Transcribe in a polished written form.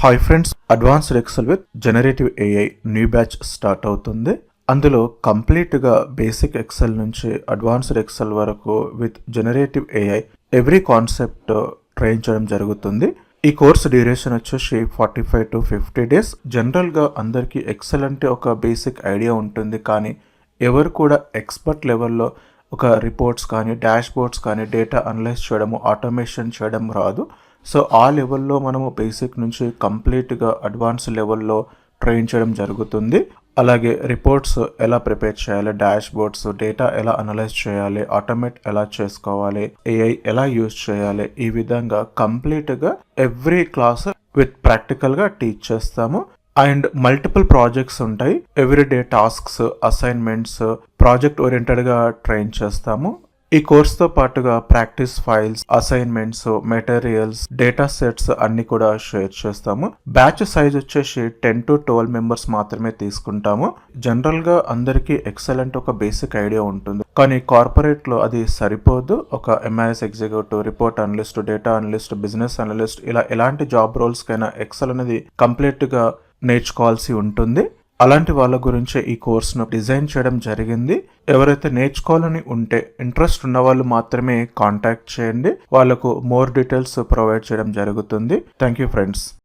Hi friends, advanced Excel with generative AI new batch start అవుతుంది. అందులో కంప్లీట్గా basic XL నుంచి అడ్వాన్స్డ్ ఎక్సెల్ వరకు with generative AI every concept train చేయడం జరుగుతుంది. ఈ కోర్స్ డ్యూరేషన్ వచ్చేసి 45 to 50 days. జనరల్గా అందరికీ ఎక్సెల్ అంటే ఒక బేసిక్ ఐడియా ఉంటుంది, కానీ ఎవరు కూడా ఎక్స్పర్ట్ లెవెల్లో ఒక రిపోర్ట్స్ కానీ డాష్ బోర్డ్స్ కానీ డేటా అనలైజ్ చేయడము ఆటోమేషన్ చేయడం రాదు. సో ఆ లెవెల్లో మనము బేసిక్ నుంచి కంప్లీట్గా అడ్వాన్స్ లెవెల్లో ట్రైన్ చేయడం జరుగుతుంది. అలాగే రిపోర్ట్స్ ఎలా ప్రిపేర్ చేయాలి, డాష్ బోర్డ్స్ డేటా ఎలా అనలైజ్ చేయాలి, ఆటోమేట్ ఎలా చేసుకోవాలి, ఏఐ ఎలా యూజ్ చేయాలి, ఈ విధంగా కంప్లీట్గా ఎవ్రీ క్లాస్ విత్ ప్రాక్టికల్గా టీచ్ చేస్తాము. అండ్ మల్టిపుల్ ప్రాజెక్ట్స్ ఉంటాయి. ఎవ్రీడే టాస్క్స్, అసైన్మెంట్స్, ప్రాజెక్ట్ ఓరియంటెడ్గా ట్రైన్ చేస్తాము. ఈ కోర్స్తో పాటుగా practice files, assignments, materials, data sets అన్ని కూడా షేర్ చేస్తాము. బ్యాచ్ సైజ్ వచ్చేసి 10 to 12 మెంబర్స్ మాత్రమే తీసుకుంటాము. జనరల్గా అందరికీ ఎక్సెల్ అంటే ఒక బేసిక్ ఐడియా ఉంటుంది, కానీ కార్పొరేట్లో అది సరిపోదు. ఒక MIS executive, report analyst, data analyst, business analyst, ఇలా ఎలాంటి జాబ్ రోల్స్ కైనా ఎక్సెల్ అనేది కంప్లీట్గా నేర్చుకోవాల్సి ఉంటుంది. అలాంటి వాళ్ళ గురించి ఈ కోర్సును డిజైన్ చేయడం జరిగింది. ఎవరైతే నేర్చుకోవాలని ఉంటే ఇంట్రెస్ట్ ఉన్న వాళ్ళు మాత్రమే కాంటాక్ట్ చేయండి. వాళ్ళకు మోర్ డీటెయిల్స్ ప్రొవైడ్ చేయడం జరుగుతుంది. Thank you friends.